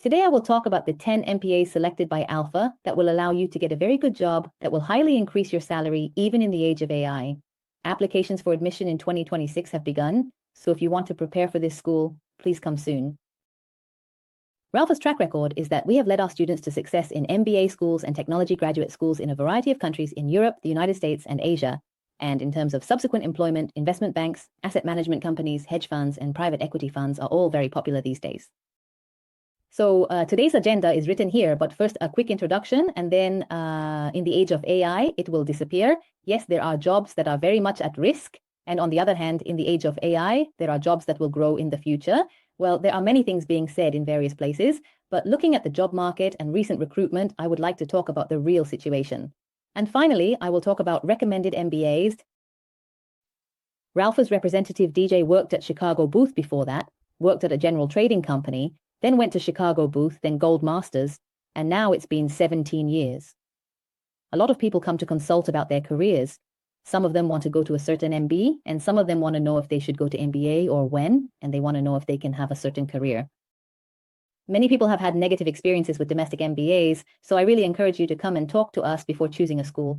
Today I will talk about the 10 MBAs selected by Alpha that will allow you to get a very good job that will highly increase your salary even in the age of AI. Applications for admission in 2026 have begun, so if you want to prepare for this school, please come soon. Alpha's track record is that we have led our students to success in MBA schools and technology graduate schools in a variety of countries in Europe, the United States, and Asia. And in terms of subsequent employment, investment banks, asset management companies, hedge funds, and private equity funds are all very popular these days. So today's agenda is written here, but first a quick introduction, and then in the age of AI, it will disappear. Yes, there are jobs that are very much at risk. And on the other hand, in the age of AI, there are jobs that will grow in the future. Well, there are many things being said in various places, but looking at the job market and recent recruitment, I would like to talk about the real situation. And finally, I will talk about recommended MBAs. Ralph's representative DJ worked at Chicago Booth before that, worked at a general trading company, then went to Chicago Booth, then Gold Masters, and now it's been 17 years. A lot of people come to consult about their careers. Some of them want to go to a certain MB, and some of them want to know if they should go to MBA or when, and they want to know if they can have a certain career. Many people have had negative experiences with domestic MBAs, so I really encourage you to come and talk to us before choosing a school.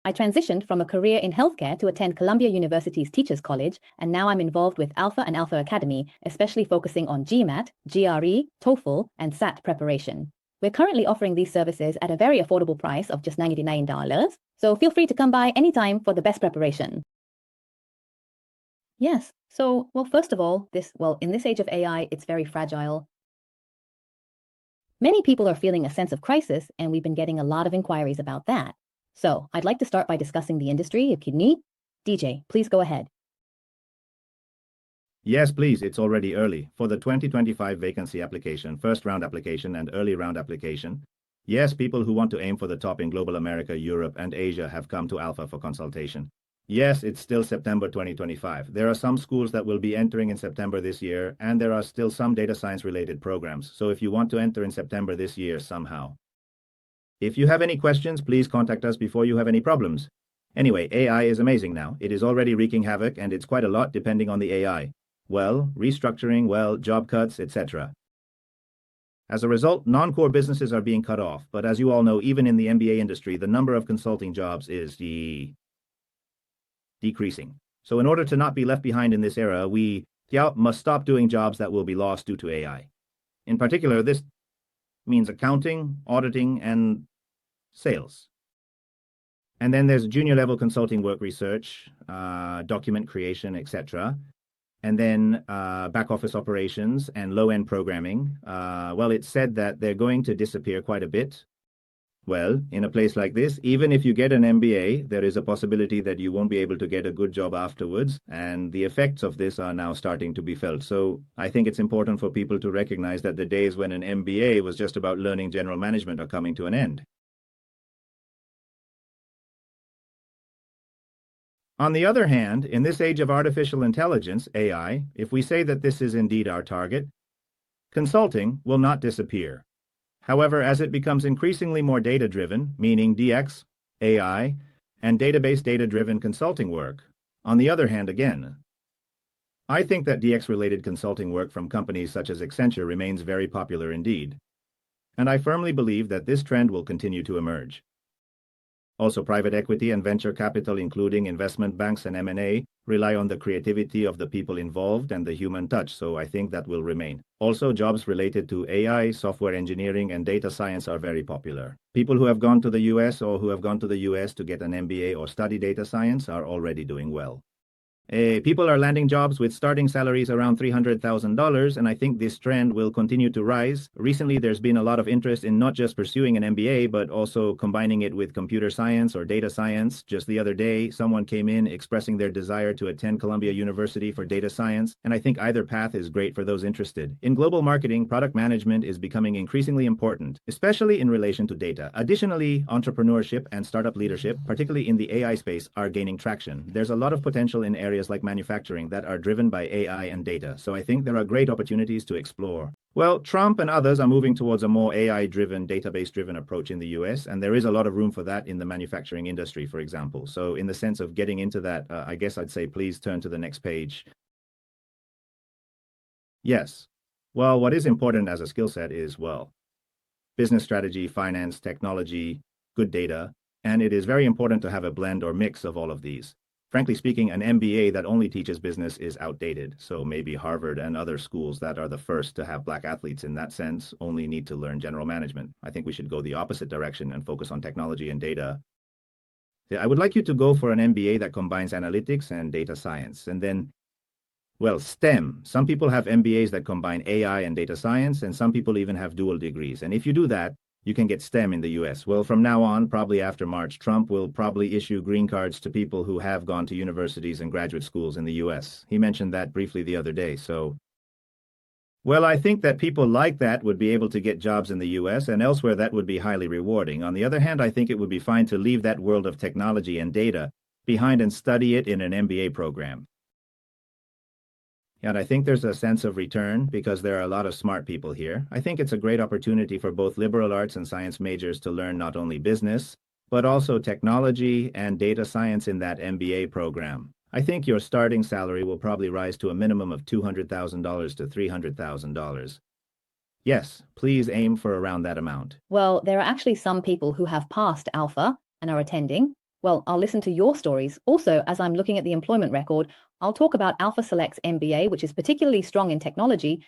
I transitioned from a career in healthcare to attend Columbia University's Teachers College, and now I'm involved with Alpha and Alpha Academy, especially focusing on GMAT, GRE, TOEFL, and SAT preparation. We're currently offering these services at a very affordable price of just $99, so feel free to come by anytime for the best preparation. Yes, so, well, first of all, in this age of AI, it's very fragile. Many people are feeling a sense of crisis, and we've been getting a lot of inquiries about that. So, I'd like to start by discussing the industry, if you need. DJ, please go ahead. Yes, please. It's already early. For the 2025 vacancy application, first round application and early round application. Yes, people who want to aim for the top in global America, Europe, and Asia have come to Alpha for consultation. Yes, it's still September 2025. There are some schools that will be entering in September this year, and there are still some data science related programs. So if you want to enter in September this year somehow. If you have any questions, please contact us before you have any problems. Anyway, AI is amazing now. It is already wreaking havoc, and it's quite a lot depending on the AI. Well, restructuring, job cuts, etc. As a result, non-core businesses are being cut off, but as you all know, even in the MBA industry, the number of consulting jobs is decreasing. So in order to not be left behind in this era, we must stop doing jobs that will be lost due to AI. In particular, this means accounting, auditing, and sales. And then there's junior level consulting work, research, document creation, etc. And then back office operations and low-end programming. Well, it's said that they're going to disappear quite a bit. Well, in a place like this, even if you get an MBA, there is a possibility that you won't be able to get a good job afterwards, and the effects of this are now starting to be felt. So I think it's important for people to recognize that the days when an MBA was just about learning general management are coming to an end. On the other hand, in this age of artificial intelligence, AI, if we say that this is indeed our target, consulting will not disappear. However, as it becomes increasingly more data-driven, meaning DX, AI, and database data-driven consulting work, on the other hand again, I think that DX-related consulting work from companies such as Accenture remains very popular indeed. And I firmly believe that this trend will continue to emerge. Also, private equity and venture capital, including investment banks and M&A, rely on the creativity of the people involved and the human touch, so I think that will remain. Also, jobs related to AI, software engineering, and data science are very popular. People who have gone to the US or who have gone to the US to get an MBA or study data science are already doing well. People are landing jobs with starting salaries around $300,000, and I think this trend will continue to rise. Recently, there's been a lot of interest in not just pursuing an MBA, but also combining it with computer science or data science. Just the other day, someone came in expressing their desire to attend Columbia University for data science, and I think either path is great for those interested. In global marketing, product management is becoming increasingly important, especially in relation to data. Additionally, entrepreneurship and startup leadership, particularly in the AI space, are gaining traction. There's a lot of potential in areas like manufacturing that are driven by AI and data, so I think there are great opportunities to explore. Well, Trump and others are moving towards a more AI-driven, database-driven approach in the US, and there is a lot of room for that in the manufacturing industry, for example. So in the sense of getting into that, I guess I'd say please turn to the next page. Yes. Well, what is important as a skill set is, well, business strategy, finance, technology, good data, and it is very important to have a blend or mix of all of these. Frankly speaking, an MBA that only teaches business is outdated, so maybe Harvard and other schools that are the first to have black athletes in that sense only need to learn general management. I think we should go the opposite direction and focus on technology and data. I would like you to go for an MBA that combines analytics and data science, and then well, STEM. Some people have MBAs that combine AI and data science, and some people even have dual degrees. And if you do that, you can get STEM in the US. Well, from now on, probably after March, Trump will probably issue green cards to people who have gone to universities and graduate schools in the US. He mentioned that briefly the other day. So, well, I think that people like that would be able to get jobs in the US and elsewhere that would be highly rewarding. On the other hand, I think it would be fine to leave that world of technology and data behind and study it in an MBA program. And I think there's a sense of return because there are a lot of smart people here. I think it's a great opportunity for both liberal arts and science majors to learn not only business, but also technology and data science in that MBA program. I think your starting salary will probably rise to a minimum of $200,000 to $300,000. Yes, please aim for around that amount. Well, there are actually some people who have passed Alpha and are attending. Well, I'll listen to your stories. Also, as I'm looking at the employment record, I'll talk about Alpha Select's MBA, which is particularly strong in technology.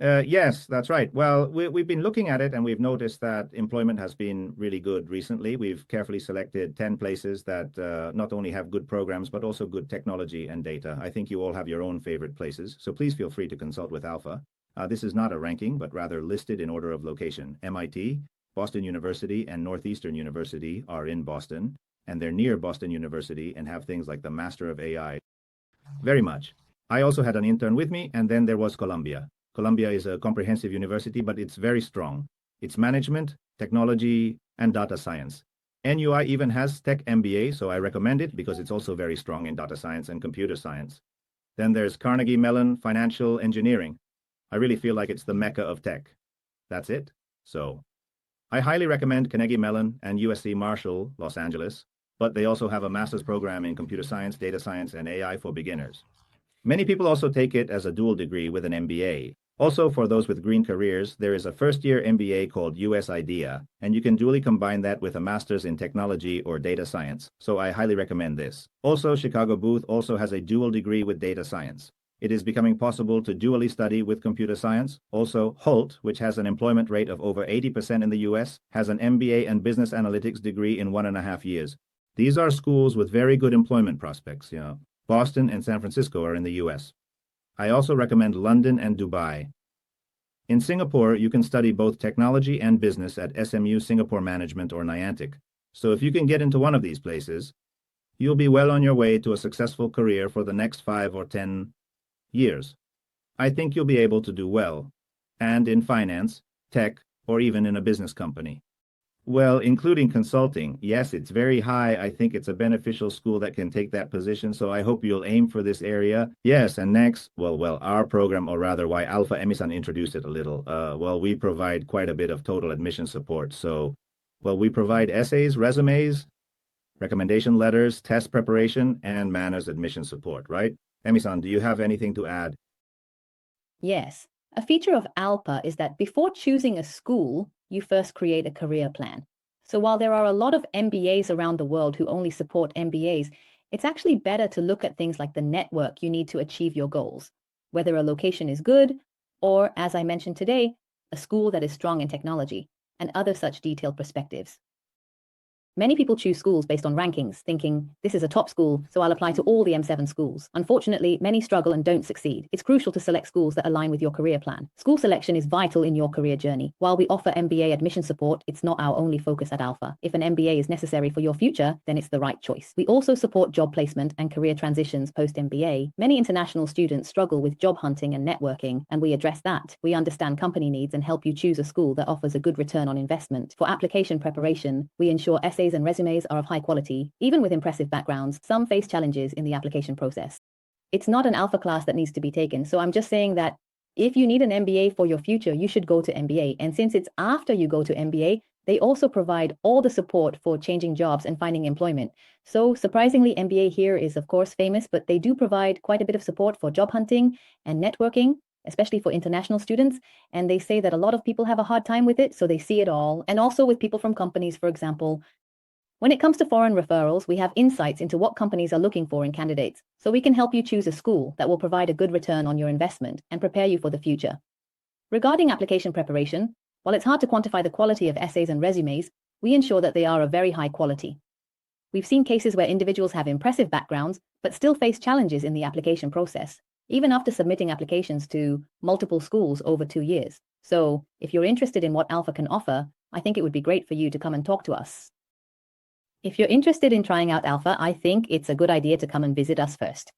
Yes, that's right. Well, we've been looking at it and we've noticed that employment has been really good recently. We've carefully selected 10 places that not only have good programs, but also good technology and data. I think you all have your own favorite places, so please feel free to consult with Alpha. This is not a ranking, but rather listed in order of location. MIT, Boston University, and Northeastern University are in Boston, and they're near Boston University and have things like the Master of AI. Very much. I also had an intern with me, and then there was Columbia. Columbia is a comprehensive university, but it's very strong. It's management, technology, and data science. NUI even has Tech MBA, so I recommend it because it's also very strong in data science and computer science. Then there's Carnegie Mellon Financial Engineering. I really feel like it's the mecca of tech. That's it. So I highly recommend Carnegie Mellon and USC Marshall, Los Angeles, but they also have a master's program in computer science, data science, and AI for beginners. Many people also take it as a dual degree with an MBA. Also, for those with green careers, there is a first-year MBA called US IDEA, and you can dually combine that with a master's in technology or data science, so I highly recommend this. Also, Chicago Booth also has a dual degree with data science. It is becoming possible to dually study with computer science. Also, Holt, which has an employment rate of over 80% in the US, has an MBA and business analytics degree in 1.5 years. These are schools with very good employment prospects. Boston and San Francisco are in the US. I also recommend London and Dubai. In Singapore, you can study both technology and business at SMU Singapore Management or Niantic. So if you can get into one of these places, you'll be well on your way to a successful career for the next 5 or 10 years. I think you'll be able to do well, and in finance, tech, or even in a business company. Well, including consulting, yes, it's very high. I think it's a beneficial school that can take that position, so I hope you'll aim for this area. Yes, and next, well, our program, or rather why Alpha Emisan introduced it a little, we provide quite a bit of total admission support. So, we provide essays, resumes, recommendation letters, test preparation, and manners admission support, right? Emisan, do you have anything to add? Yes. A feature of Alpha is that before choosing a school, you first create a career plan. So while there are a lot of MBAs around the world who only support MBAs, it's actually better to look at things like the network you need to achieve your goals, whether a location is good, or, as I mentioned today, a school that is strong in technology, and other such detailed perspectives. Many people choose schools based on rankings, thinking, this is a top school, so I'll apply to all the M7 schools. Unfortunately, many struggle and don't succeed. It's crucial to select schools that align with your career plan. School selection is vital in your career journey. While we offer MBA admission support, it's not our only focus at Alpha. If an MBA is necessary for your future, then it's the right choice. We also support job placement and career transitions post-MBA. Many international students struggle with job hunting and networking, and we address that. We understand company needs and help you choose a school that offers a good return on investment. For application preparation, we ensure essays and resumes are of high quality. Even with impressive backgrounds, some face challenges in the application process. It's not an Alpha class that needs to be taken, so I'm just saying that if you need an MBA for your future, you should go to MBA. And since it's after you go to MBA, they also provide all the support for changing jobs and finding employment. So surprisingly, MBA here is of course famous, but they do provide quite a bit of support for job hunting and networking. especially for international students. And they say that a lot of people have a hard time with it, so they see it all. And also with people from companies, for example. When it comes to foreign referrals, we have insights into what companies are looking for in candidates, so we can help you choose a school that will provide a good return on your investment and prepare you for the future. Regarding application preparation, while it's hard to quantify the quality of essays and resumes, we ensure that they are of very high quality. We've seen cases where individuals have impressive backgrounds, but still face challenges in the application process, even after submitting applications to multiple schools over 2 years. So, if you're interested in what Alpha can offer, I think it would be great for you to come and talk to us. If you're interested in trying out Alpha, I think it's a good idea to come and visit us first.